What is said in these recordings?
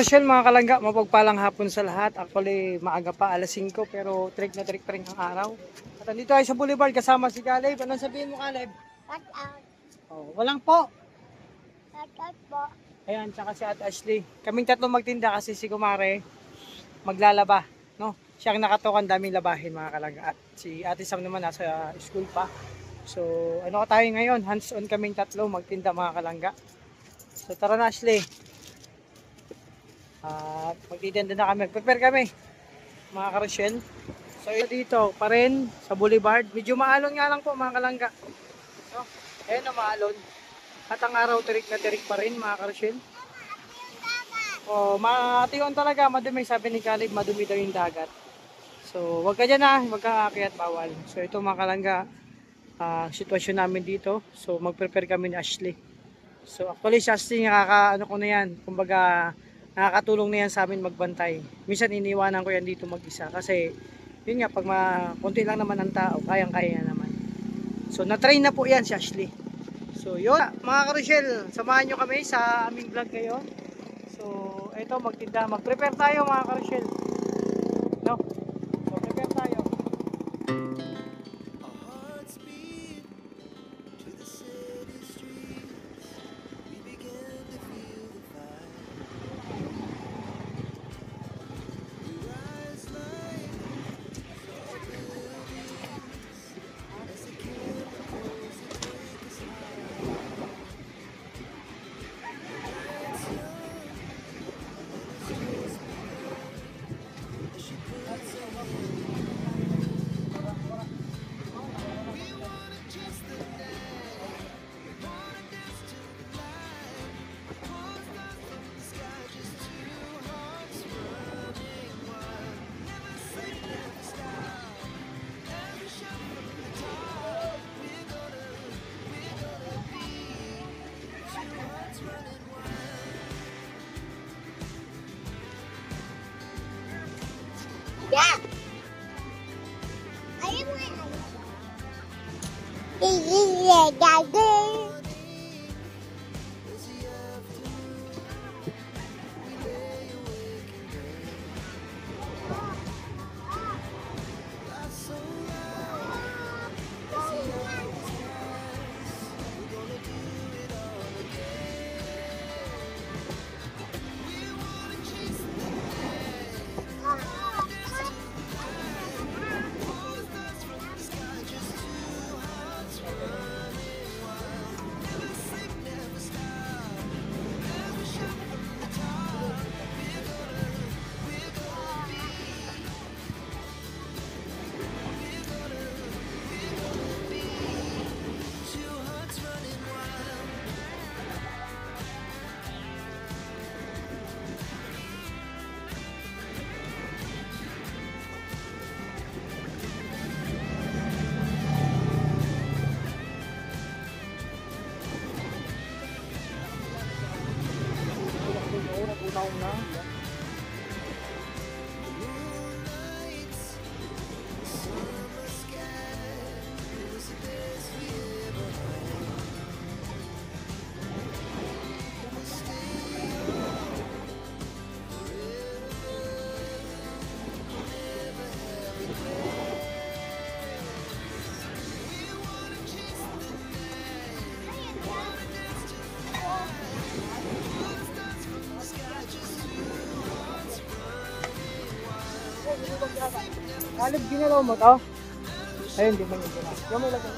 Rochelle, mga kalangga, mapagpalang hapon sa lahat. Actually, maaga pa, alas 5, pero trick na trick pa rin ang araw. At andito tayo sa Boulevard, kasama si Caleb. Anong sabihin mo, Caleb? Shout out. Oh, walang po. Shout out po. Ayan, tsaka si Ate Ashley. Kaming tatlo magtinda kasi si Kumare maglalaba. No? Siya ang nakatokan, daming labahin, mga kalangga. At si Ate Sam naman nasa school pa. So, ano tayo ngayon? Hands-on kaming tatlo magtinda, mga kalangga. So, tara na, Ashley. At magtitinda na kami. Prepare kami, mga ka-Rochelle. So dito pa rin sa Boulevard. Medyo maalon nga lang po, mga kalangga. No? Ayan na maalon. At ang araw tirik na tirik pa rin, mga ka-Rochelle. O, matiyon talaga, madumi. Sabi ni Caleb, madumi daw yung dagat. So wag ka dyan na, wag ka aakyat, bawal. So ito, mga kalangga, sitwasyon namin dito. So mag-prepare kami ni Ashley. So actually si Ashley, ano ko na yan, kumbaga nakakatulong na yan sa amin magbantay. Minsan iniwanan ko yan dito mag-isa kasi yun nga, pag konti lang naman ang tao, kayang-kaya naman. So na-train na po yan si Ashley. So yun, mga ka-Rochelle, samahan nyo kami sa aming vlog ngayon. So eto, magtinda, mag-prepare tayo, mga ka-Rochelle. No? So prepare tayo. Yeah. Ayun mo yan. Yeah, daddy. Una-una. Caleb, ginalaw mo to? Ayun, di ba yung ginawa? Yung may lagay.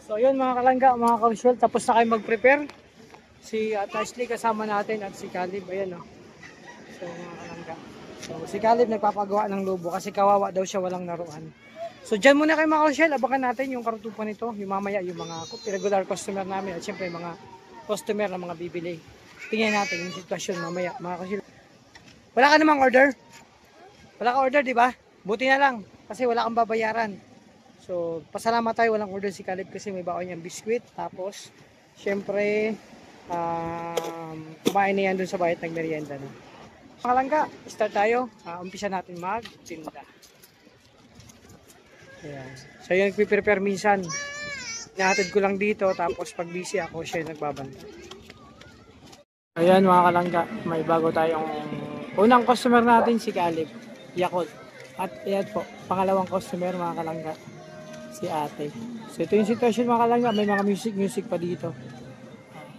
So yun mga kalangga, mga kausyol, tapos na kayo mag-prepare. Si Ashley kasama natin at si Caleb, ayan o. So mga kalangga. So si Caleb nagpapagawa ng lobo kasi kawawa daw siya, walang laruan. So dyan muna kayo mga kausyol, abangan natin yung karutupan nito. Yung mamaya yung mga regular customer namin at syempre mga customer na mga bibili. Tingnan natin yung sitwasyon mamaya mga kausyol. Wala ka namang order? Wala ka order, di ba? Buti na lang kasi wala kang babayaran. So, pasalamat tayo walang order si Caleb kasi may baon niyang biskwit. Tapos, syempre, kumain na yan dun sa bayat ng merienda. No? Mga langga, start tayo. Umpisa natin magtinda. Ayan. So, yun nagpiprepare minsan. Inahatid ko lang dito. Tapos, pag busy ako, siya yung nagbabanta. Ayan mga kalangga, may bago tayong unang customer natin si Caleb, Yakult. At ayan po, pangalawang customer mga kalangga, si ate. So ito yung sitwasyon mga kalangga, may mga music pa dito.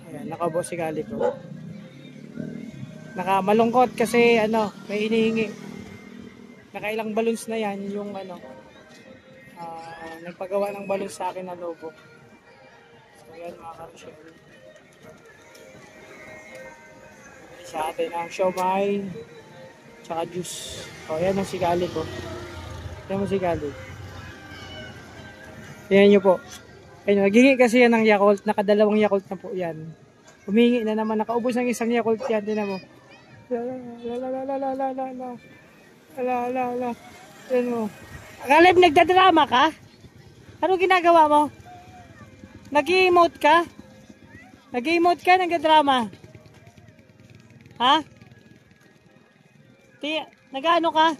Ayan, nakaupo si Caleb. Nakamalungkot kasi ano, may hinihingi. Nakailang balloons na yan, yung ano, nagpagawa ng balloons sa akin na lobo. So ayan mga karusyel. Sa atin ang siomay tsaka juice. O yan ang si Caleb po. Yan ang si Caleb. Yan nyo po. Ayun, nagingi kasi yan ng Yakult. Nakadalawang Yakult na po yan. Humingi na naman. Nakaubos ng isang Yakult yan. Tinan mo. La. Yan mo. Caleb, nagdadrama ka? Ano ginagawa mo? Nag-emote ka? Nag-emote ka? Nagdadrama? Ha? Nag-ano ka?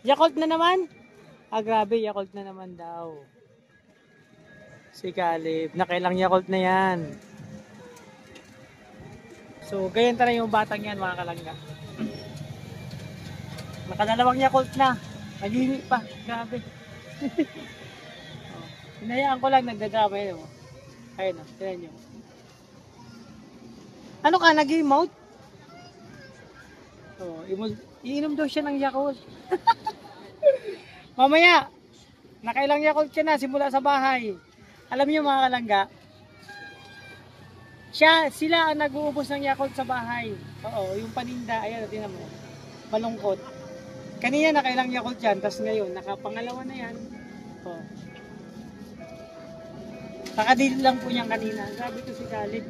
Yakult na naman? Grabe, Yakult na naman daw. Si Caleb, nakailang Yakult na yan. So, ganyan talaga yung batang yan mga kalangga. Nakadalawang Yakult na. Naghingi pa. Grabe. Hinayaan ko lang nagdadrama yun. Ayun o, tinan nyo. Ano ka, nag-emote? So, iinom daw siya ng Yakult. Mamaya, nakailang Yakult siya na simula sa bahay. Alam niyo mga kalangga, sila ang nag-uubos ng Yakult sa bahay. Oo, yung paninda, ayan, tingnan mo. Malungkot. Kanina nakailang Yakult yan, tapos ngayon, nakapangalawa na yan. Oh. Kakadil lang po niyan kanina. Sabi ko si Caleb.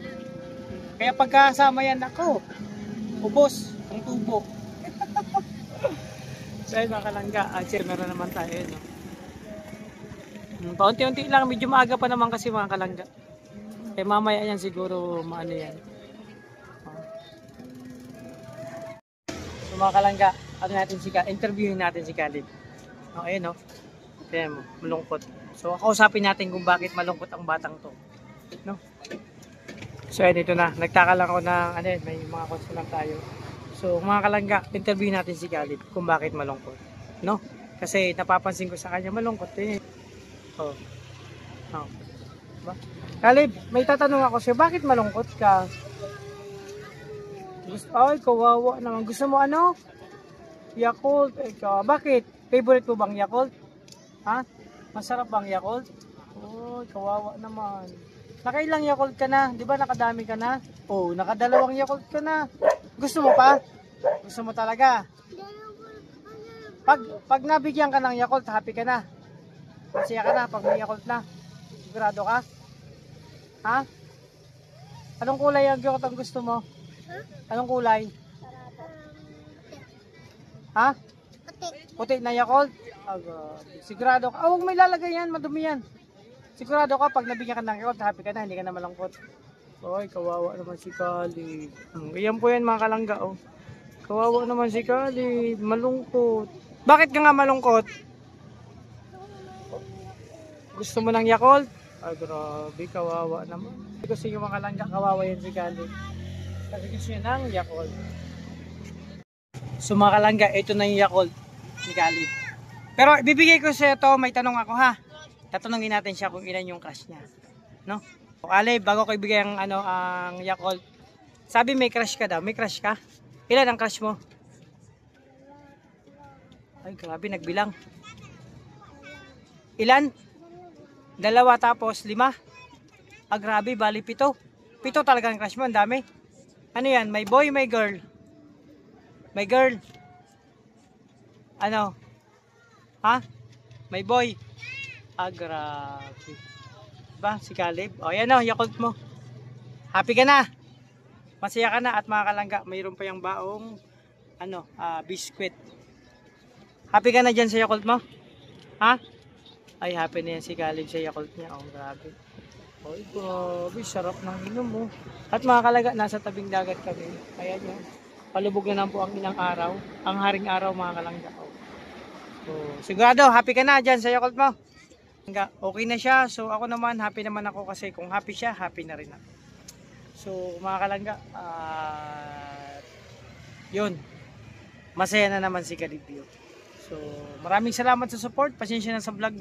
Kaya pagkasama yan ako, ubos ang tubo. So ayun mga kalangga, meron naman tayo. No? Paunti-unti lang, medyo maaga pa naman kasi mga kalangga. Kaya mamaya yan siguro maano yan. So mga kalangga, interviewin natin si Caleb. Ayun no, tignan mo, malungkot. So kausapin natin kung bakit malungkot ang batang to. No? So ayun, ito na. Nagtaka lang ako na may mga question lang tayo. So mga kalangga, interview natin si Caleb kung bakit malungkot. No? Kasi napapansin ko sa kanya malungkot eh. Oh. Diba? Caleb, may tatanong ako sa'yo, bakit malungkot ka? Ay, kawawa naman. Gusto mo ano? Yakult. Bakit? Favorite mo bang Yakult? Ha? Masarap bang Yakult? Oh, kawawa naman. Nakailang Yakult ka na? Di ba nakadami ka na? Oh, nakadalawang Yakult ka na. Gusto mo pa? Gusto mo talaga? Pag nabigyan ka ng Yakult, happy ka na? Masaya ka na pag may Yakult na? Sigurado ka? Ha? Anong kulay ang Yakult ang gusto mo? Anong kulay? Ha? Puti na Yakult? Sigurado ka? Huwag may lalagay yan, madumi yan. Sigurado ka pag nabigyan ka ng Yakult, happy ka na, hindi ka na malungkot. Ay, kawawa naman si Caleb. Ayan po yan mga kalangga. Oh. Kawawa naman si Caleb, malungkot. Bakit ka nga malungkot? Gusto mo ng Yakult? Ay, grabe, kawawa naman. Kasi yung mga kalangga, kawawa yan si Caleb. Kasi gusto niya ng Yakult. So mga kalangga, ito na yung Yakult ni Caleb. Pero ibibigay ko sa ito, may tanong ako ha. Tatanungin natin siya kung ilan yung crush niya. No? O Caleb, bago ko ibigay ang, ang Yakult. Sabi may crush ka daw. May crush ka? Ilan ang crush mo? Ay, grabe, nagbilang. Ilan? Dalawa tapos 5. Ah, grabe, bali 7. 7 talagang crush mo, ang dami. Ano yan? May boy, may girl? May girl? Ano? Ha? May boy? Ah, grabe. Diba, si Caleb? O, yan o, Yakult mo. Happy ka na? Masaya ka na at mga kalangga, mayroon pa yung baong biskwit. Happy ka na dyan sa Yakult mo? Ha? Ay, happy na yan si Caleb sa Yakult niya. Oh, grabe. Ay, grabe, sarap ng inom mo. At mga kalangga, nasa tabing dagat kami. Ayan yun. Palubog na lang po ang ilang araw. Ang haring araw, mga kalangga. Oh. So, sigurado, happy ka na dyan sa Yakult mo? Okay na siya. So, ako naman, happy naman ako kasi kung happy siya, happy na rin ako. So, mga kalangga, yun. Masaya na naman si Kalibyo. So, maraming salamat sa support. Pasensya na sa vlog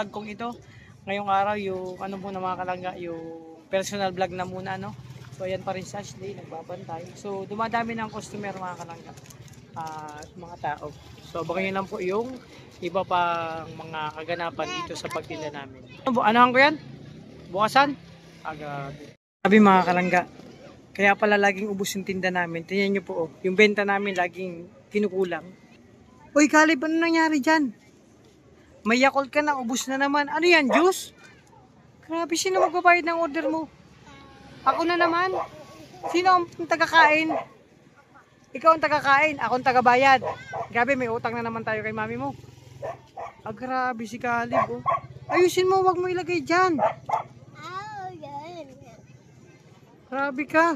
kong ito. Ngayong araw, yung muna mga kalangga, yung personal vlog na muna, no? So, ayan pa rin si Ashley, nagbabantay. So, dumadami ng customer, mga kalangga, at mga tao. So, abangan nyo lang po yung iba pang mga kaganapan dito sa pagtinda namin. Ano ko yan? Bukasan? Agad. Sabi mga kalangga, kaya pala laging ubos yung tinda namin. Tingnan nyo po, oh, yung benta namin laging kinukulang. Uy, Caleb, ano nangyari dyan? May Yakult ka na, ubos na naman. Ano yan, juice? Grabe, sino magbabayad ng order mo? Ako na naman. Sino ang tagakain? Ikaw ang tagakain, ako ang tagabayad. Grabe, may utang na naman tayo kay mami mo. Ah, grabe si Caleb, oh. Ayusin mo, wag mo ilagay dyan. Grabe ka.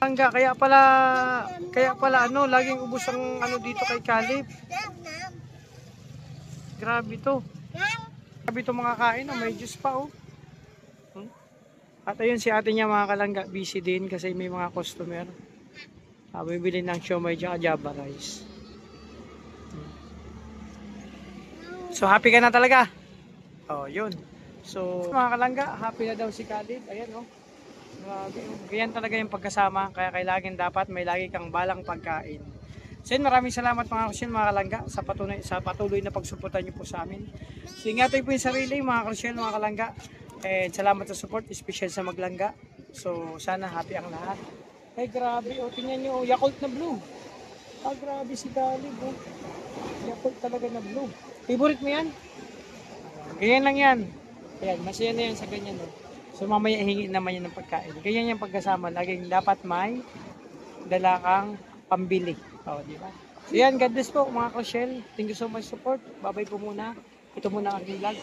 Hangga, kaya pala laging ubos ang dito kay Caleb. Grabe to. Grabe to mga kain, oh. May juice pa, oh. At ayun si ate niya mga kalangga, busy din kasi may mga customer. Bibili ng siomay at java rice. So happy ka na talaga? Oh, yun. So mga kalangga, happy na daw si Caleb. Ayan, oh. Ganyan talaga yung pagkasama, kaya kailangan dapat may lagi kang balang pagkain. So yun, maraming salamat mga Crucian, mga kalangga, sa patuloy na pagsuporta niyo po sa amin. So ingatan po yung sarili mga Crucian, mga kalangga. And salamat sa support, especially sa maglangga. So sana happy ang lahat. Ay grabe, oh, tingnan nyo, oh, Yakult na blue. Ah, grabe si Caleb, oh. Yakult talaga na blue. Favorite mo yan? Ganyan lang yan. Ayan, masaya na yan sa ganyan, oh. So mamaya hingi naman yan ng pagkain. Ganyan yung pagkasama, laging dapat may dala kang pambili. Oh, di ba? So yan, God bless po mga Crucial. Thank you so much support. Bye-bye po muna. Ito muna ang vlog.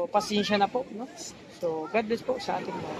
Pasensya na po, no? So, God bless po sa ating mga.